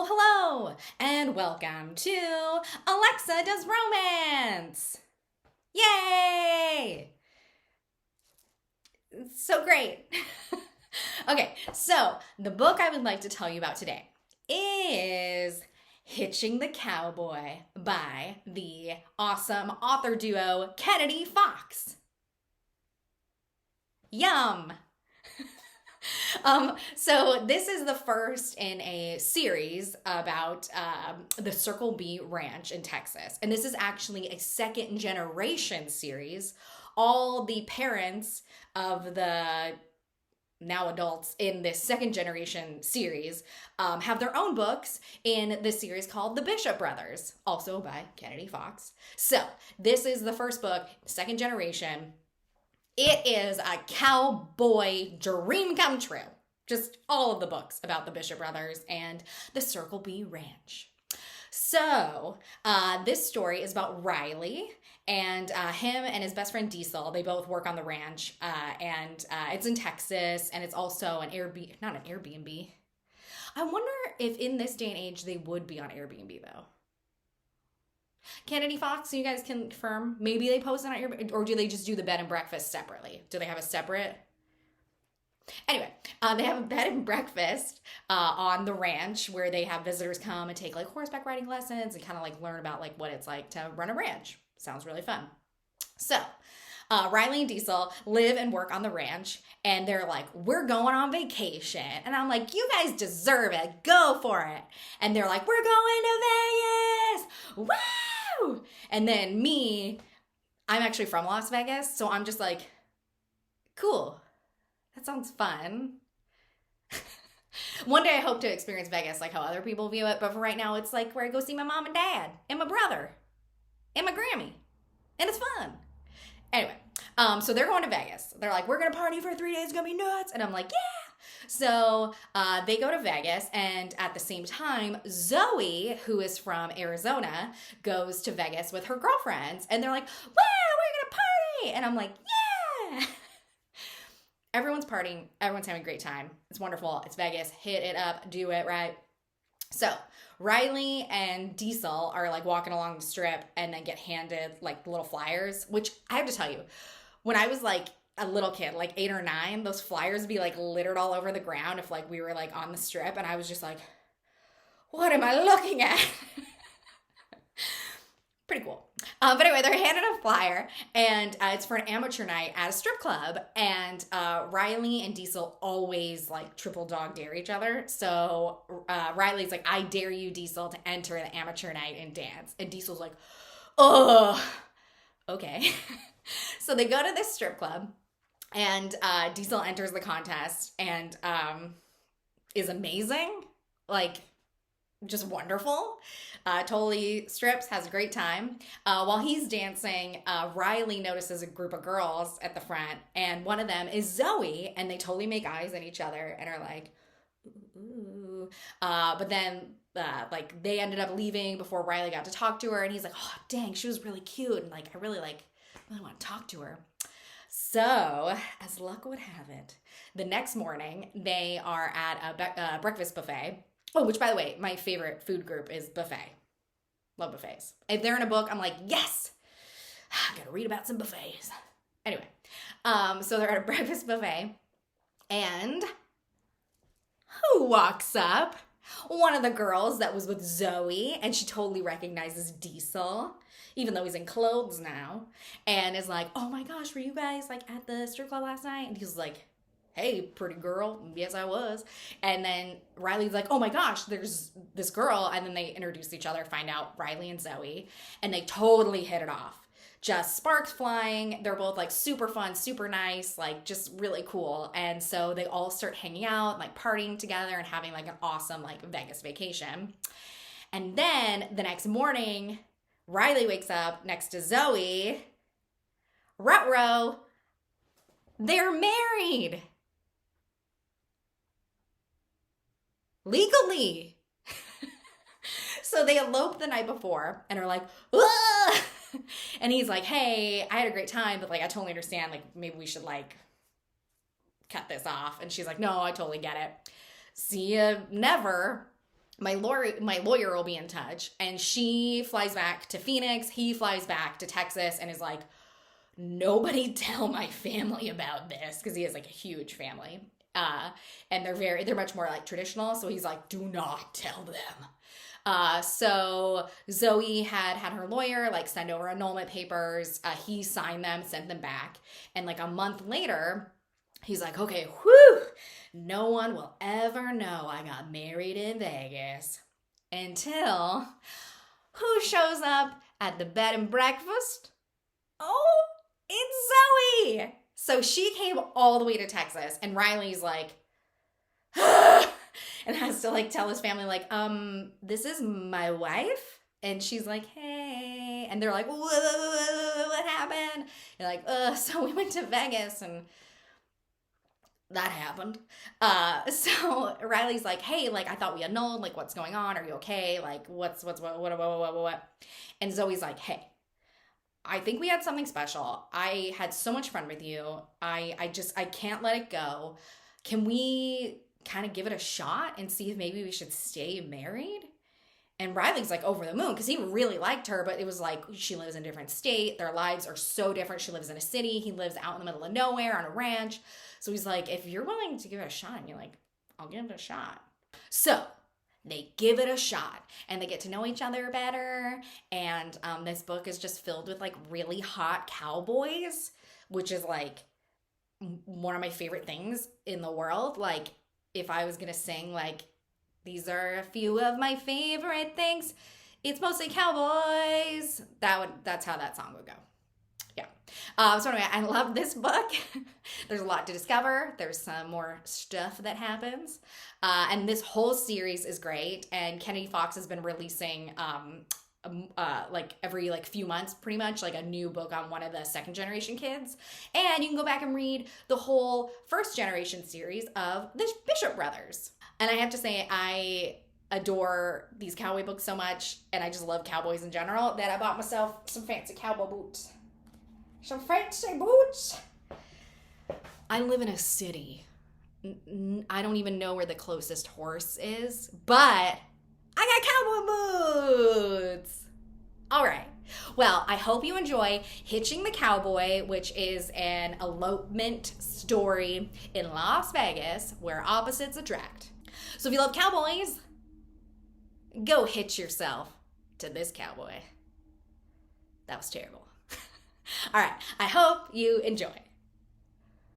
Hello, and welcome to Alexa Does Romance. Yay! It's so great. Okay, so the book I would like to tell you about today is Hitching the Cowboy by the awesome author duo Kennedy Fox. Yum! So this is the first in a series about the Circle B Ranch in Texas. And this is actually a second generation series. All the parents of the now adults in this second generation series have their own books in this series called The Bishop Brothers, also by Kennedy Fox. So this is the first book, second generation. It is a cowboy dream come true. Just all of the books about the Bishop Brothers and the Circle B Ranch. So this story is about Riley and him and his best friend Diesel. They both work on the ranch, and it's in Texas, and it's also not an Airbnb. I wonder if in this day and age they would be on Airbnb though. Kennedy Fox, you guys can confirm. Maybe they post it on Airbnb, or do they just do the bed and breakfast separately? Do they have a separate? Anyway, they have a bed and breakfast on the ranch where they have visitors come and take like horseback riding lessons and kind of like learn about like what it's like to run a ranch. Sounds really fun. So Riley and Diesel live and work on the ranch, and they're like, we're going on vacation. And I'm like, you guys deserve it. Go for it. And they're like, we're going to Vegas. Woo! And then I'm actually from Las Vegas, so I'm just like, cool. That sounds fun. One day I hope to experience Vegas like how other people view it, but for right now it's like where I go see my mom and dad and my brother and my Grammy. And it's fun. Anyway, so they're going to Vegas. They're like, we're going to party for 3 days. It's going to be nuts. And I'm like, yeah. So they go to Vegas, and at the same time, Zoe, who is from Arizona, goes to Vegas with her girlfriends. And they're like, wow, we're going to party. And I'm like, yeah. Everyone's partying. Everyone's having a great time. It's wonderful. It's Vegas. Hit it up. Do it right. So Riley and Diesel are like walking along the strip and then get handed like little flyers, which I have to tell you, when I was like a little kid, like 8 or 9, those flyers would be like littered all over the ground if like we were like on the strip, and I was just like, what am I looking at? Pretty cool. But anyway, they're handed a flyer, and it's for an amateur night at a strip club. And Riley and Diesel always like triple dog dare each other. So Riley's like, I dare you, Diesel, to enter the amateur night and dance. And Diesel's like, oh, okay. So they go to this strip club, and Diesel enters the contest and is amazing. Like, just wonderful. Totally strips, has a great time. While he's dancing, Riley notices a group of girls at the front, and one of them is Zoe, and they totally make eyes at each other and are like, ooh. But then like they ended up leaving before Riley got to talk to her, and he's like, oh dang, she was really cute, and like I really want to talk to her. So, as luck would have it, the next morning they are at a breakfast buffet. Oh, which, by the way, my favorite food group is buffet. Love buffets. If they're in a book, I'm like, yes! I gotta read about some buffets. Anyway, so they're at a breakfast buffet, and who walks up? One of the girls that was with Zoe, and she totally recognizes Diesel, even though he's in clothes now, and is like, oh my gosh, were you guys like at the strip club last night? And he's like, hey, pretty girl. Yes, I was. And then Riley's like, oh my gosh, there's this girl. And then they introduce each other, find out Riley and Zoe, and they totally hit it off. Just sparks flying. They're both like super fun, super nice, like just really cool. And so they all start hanging out, like partying together and having like an awesome like Vegas vacation. And then the next morning, Riley wakes up next to Zoe. Ruh-roh, they're married. Legally. So they elope the night before and are like, ah! And he's like, hey, I had a great time, but like I totally understand, like maybe we should like cut this off. And she's like, no, I totally get it. See ya never. my lawyer will be in touch. And she flies back to Phoenix. He flies back to Texas and is like, nobody tell my family about this, because he has like a huge family. And they're much more like traditional. So he's like, do not tell them. So Zoe had her lawyer like send over annulment papers. He signed them, sent them back. And like a month later, he's like, okay, whew, no one will ever know I got married in Vegas. Until who shows up at the bed and breakfast? Oh, it's Zoe. So she came all the way to Texas, and Riley's like, and has to like tell his family like, this is my wife. And she's like, hey. And they're like, whoa, what happened? And like, so we went to Vegas and that happened. So Riley's like, hey, like, I thought we annulled, like, what's going on? Are you okay? Like, what? And Zoe's like, hey, I think we had something special. I had so much fun with you. I can't let it go. Can we kind of give it a shot and see if maybe we should stay married? And Riley's like over the moon because he really liked her, but it was like she lives in a different state. Their lives are so different. She lives in a city. He lives out in the middle of nowhere on a ranch. So he's like, if you're willing to give it a shot, and you're like, I'll give it a shot. So they give it a shot and they get to know each other better. And this book is just filled with like really hot cowboys, which is like one of my favorite things in the world. Like if I was going to sing like, these are a few of my favorite things, it's mostly cowboys. That's how that song would go. Yeah. So anyway, I love this book. There's a lot to discover. There's some more stuff that happens. And this whole series is great. And Kennedy Fox has been releasing like every like few months, pretty much, like a new book on one of the second generation kids. And you can go back and read the whole first generation series of the Bishop brothers. And I have to say, I adore these cowboy books so much, and I just love cowboys in general, that I bought myself some fancy cowboy boots. Some fancy boots. I live in a city. I don't even know where the closest horse is, but I got cowboy boots. All right. Well, I hope you enjoy Hitching the Cowboy, which is an elopement story in Las Vegas where opposites attract. So if you love cowboys, go hitch yourself to this cowboy. That was terrible. All right. I hope you enjoy.